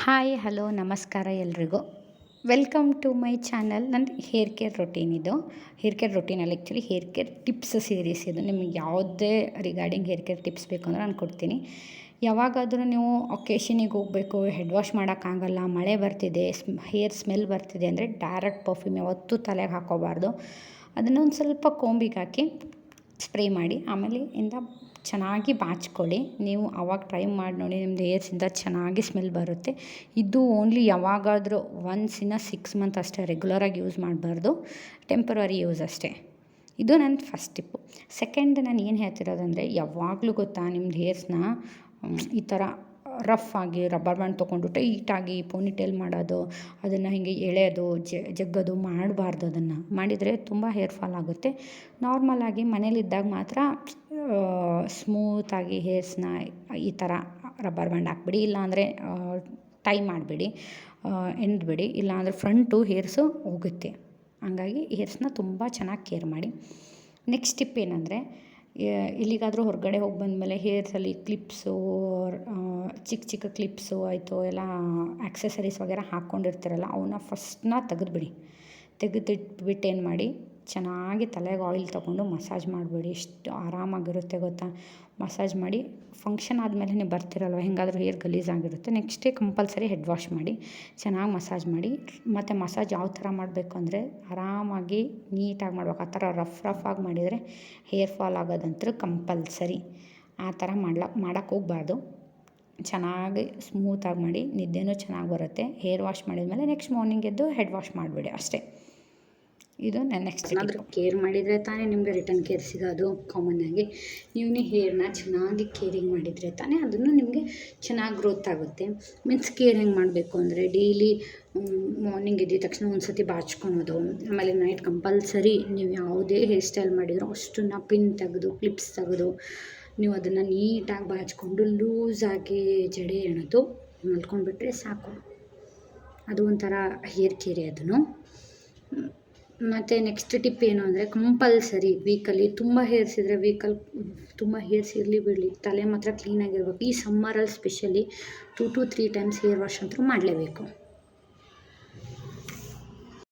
Hi hello ನಮಸ್ಕಾರ ಎಲ್ರಿಗೂ. Welcome to my channel. ನಂದು ಹೇರ್ ಕೇರ್ ರೊಟೀನ್ ಇದು. ಹೇರ್ ಕೇರ್ ರೊಟೀನಲ್ಲಿ actually hair care tips series ಇದು. ನಿಮಗೆ ಯಾವುದೇ ರಿಗಾರ್ಡಿಂಗ್ ಹೇರ್ ಕೇರ್ ಟಿಪ್ಸ್ ಬೇಕು ಅಂದರೆ ನಾನು ಕೊಡ್ತೀನಿ. ಯಾವಾಗಾದರೂ ನೀವು ಒಕೇಶನಿಗೆ ಹೋಗಬೇಕು, ಹೆಡ್ ವಾಶ್ ಮಾಡೋಕ್ಕಾಗಲ್ಲ, ಮಳೆ ಬರ್ತಿದೆ, ಹೇರ್ ಸ್ಮೆಲ್ ಬರ್ತಿದೆ ಅಂದರೆ ಡೈರೆಕ್ಟ್ ಪರ್ಫ್ಯೂಮ್ ಯಾವತ್ತೂ ತಲೆಗೆ ಹಾಕ್ಕೋಬಾರ್ದು. ಅದನ್ನು ಒಂದು ಸ್ವಲ್ಪ ಕೊಂಬಿಗೆ ಹಾಕಿ ಸ್ಪ್ರೇ ಮಾಡಿ ಆಮೇಲೆ ಚೆನ್ನಾಗಿ ಬಾಚ್ಕೊಳ್ಳಿ. ನೀವು ಆವಾಗ ಟ್ರೈ ಮಾಡಿ ನೋಡಿ, ನಿಮ್ಮದು ಹೇರ್ಸಿಂದ ಚೆನ್ನಾಗಿ ಸ್ಮೆಲ್ ಬರುತ್ತೆ. ಇದು ಓನ್ಲಿ ಯಾವಾಗಾದರೂ ಒನ್ಸ್ ಇನ್ 6 ಮಂತ್ ಅಷ್ಟೇ, ರೆಗ್ಯುಲರಾಗಿ ಯೂಸ್ ಮಾಡಬಾರ್ದು, ಟೆಂಪರರಿ ಯೂಸ್ ಅಷ್ಟೇ. ಇದು ನನ್ನ ಫಸ್ಟ್ ಟಿಪ್ಪು. ಸೆಕೆಂಡ್ ನಾನು ಏನು ಹೇಳ್ತಿರೋದಂದರೆ, ಯಾವಾಗಲೂ ಗೊತ್ತಾ ನಿಮ್ಮದು ಹೇರ್ಸ್ನ ಈ ಥರ ರಫ್ ಆಗಿ ರಬ್ಬರ್ ಬ್ಯಾಂಡ್ ತೊಗೊಂಡು ಟೈಟಾಗಿ ಪೋನಿಟೇಲ್ ಮಾಡೋದು, ಅದನ್ನು ಹೀಗೆ ಎಳೆಯೋದು, ಜಗ್ಗೋದು ಮಾಡಬಾರ್ದು. ಅದನ್ನು ಮಾಡಿದರೆ ತುಂಬ ಹೇರ್ ಫಾಲ್ ಆಗುತ್ತೆ. ನಾರ್ಮಲಾಗಿ ಮನೇಲಿದ್ದಾಗ ಮಾತ್ರ ಸ್ಮೂತಾಗಿ ಹೇರ್ಸ್ನ ಈ ಥರ ರಬ್ಬರ್ ಬ್ಯಾಂಡ್ ಹಾಕ್ಬಿಡಿ, ಇಲ್ಲಾಂದರೆ ಟೈ ಮಾಡಿಬಿಡಿ, ಎಣ್ಬಿಡಿ, ಇಲ್ಲಾಂದರೆ ಫ್ರಂಟು ಹೇರ್ಸು ಹೋಗುತ್ತೆ. ಹಂಗಾಗಿ ಹೇರ್ಸ್ನ ತುಂಬ ಚೆನ್ನಾಗಿ ಕೇರ್ ಮಾಡಿ. ನೆಕ್ಸ್ಟ್ ಟಿಪ್ ಏನಂದರೆ, ಎಲ್ಲಿಗಾದರೂ ಹೊರಗಡೆ ಹೋಗಿ ಬಂದಮೇಲೆ ಹೇರ್ಸಲ್ಲಿ ಕ್ಲಿಪ್ಸು, ಚಿಕ್ಕ ಕ್ಲಿಪ್ಸು ಆಯಿತು, ಎಲ್ಲ ಆಕ್ಸೆಸರೀಸ್ ವಗೇರ ಹಾಕ್ಕೊಂಡಿರ್ತೀರಲ್ಲ, ಅವನ್ನ ಫಸ್ಟ್ನ ತೆಗೆದುಬಿಡಿ. ತೆಗೆದಿಟ್ಬಿಟ್ಟು ಏನು ಮಾಡಿ, ಚೆನ್ನಾಗಿ ತಲೆಗೆ ಆಯಿಲ್ ತೊಗೊಂಡು ಮಸಾಜ್ ಮಾಡಿಬಿಡಿ. ಎಷ್ಟು ಆರಾಮಾಗಿರುತ್ತೆ ಗೊತ್ತಾ. ಮಸಾಜ್ ಮಾಡಿ ಫಂಕ್ಷನ್ ಆದಮೇಲೆ ನೀವು ಬರ್ತಿರಲ್ವ, ಹೆಂಗಾದರೂ ಹೇರ್ ಗಲೀಜಾಗಿರುತ್ತೆ, next day compulsory head wash ಮಾಡಿ, ಚೆನ್ನಾಗಿ ಮಸಾಜ್ ಮಾಡಿ. ಮತ್ತು ಮಸಾಜ್ ಯಾವ ಥರ ಮಾಡಬೇಕು ಅಂದರೆ, ಆರಾಮಾಗಿ ನೀಟಾಗಿ ಮಾಡ್ಬೇಕು. ಆ ಥರ ರಫಾಗಿ ಮಾಡಿದರೆ ಹೇರ್ ಫಾಲ್ ಆಗೋದಂತೂ ಕಂಪಲ್ಸರಿ. ಆ ಥರ ಮಾಡೋಕ್ಕೆ ಹೋಗಬಾರ್ದು. ಚೆನ್ನಾಗಿ ಸ್ಮೂತಾಗಿ ಮಾಡಿ, ನಿದ್ದೆನೂ ಚೆನ್ನಾಗಿ ಬರುತ್ತೆ. ಹೇರ್ ವಾಶ್ ಮಾಡಿದ್ಮೇಲೆ ನೆಕ್ಸ್ಟ್ ಮಾರ್ನಿಂಗ್ ಎದ್ದು ಹೆಡ್ ವಾಶ್ ಮಾಡಿಬಿಡಿ ಅಷ್ಟೇ. ಇದು ನನ್ನ ನೆಕ್ಸ್ಟ್. ಏನಾದರೂ ಕೇರ್ ಮಾಡಿದರೆ ತಾನೇ ನಿಮಗೆ ರಿಟರ್ನ್ ಕೇರ್ ಸಿಗೋದು. ಕಾಮನ್ನಾಗಿ ನೀವು ಹೇರ್ನ ಚೆನ್ನಾಗಿ ಕೇರಿಂಗ್ ಮಾಡಿದರೆ ತಾನೇ ಅದನ್ನು ನಿಮಗೆ ಚೆನ್ನಾಗಿ ಗ್ರೋತ್ ಆಗುತ್ತೆ. ಮೀನ್ಸ್ ಕೇರ್ ಹೆಂಗೆ ಮಾಡಬೇಕು ಅಂದರೆ, ಡೈಲಿ ಮಾರ್ನಿಂಗ್ ಎದ್ದ ತಕ್ಷಣ ಒಂದು ಸತಿ ಬಾಚ್ಕೊಳೋದು, ಆಮೇಲೆ ನೈಟ್ ಕಂಪಲ್ಸರಿ ನೀವು ಯಾವುದೇ ಹೇರ್ ಸ್ಟೈಲ್ ಮಾಡಿದರೂ ಅಷ್ಟನ್ನು ಪಿನ್ ತೆಗೆದು ಕ್ಲಿಪ್ಸ್ ತೆಗೆದು ನೀವು ಅದನ್ನು ನೀಟಾಗಿ ಬಾಚಿಕೊಂಡು ಲೂಸಾಗಿ ಜಡೆ ಎಣೆದು ಮಲ್ಕೊಂಡ್ಬಿಟ್ರೆ ಸಾಕು. ಅದು ಒಂಥರ ಹೇರ್ ಕೇರೆ ಅದನ್ನು. ಮತ್ತು ನೆಕ್ಸ್ಟ್ ಟಿಪ್ ಏನು ಅಂದರೆ, ಕಂಪಲ್ಸರಿ ವೀಕಲ್ಲಿ ತುಂಬ ಹೇರ್ಸ್ ಇದ್ದರೆ ತುಂಬ ಹೇರ್ಸ್ ಇರಲಿ ಬಿಡಲಿ, ತಲೆ ಮಾತ್ರ ಕ್ಲೀನಾಗಿರ್ಬೇಕು. ಈ ಸಮ್ಮರಲ್ಲಿ specially 2 to 3 times hair wash ಅಂತೂ ಮಾಡಲೇಬೇಕು.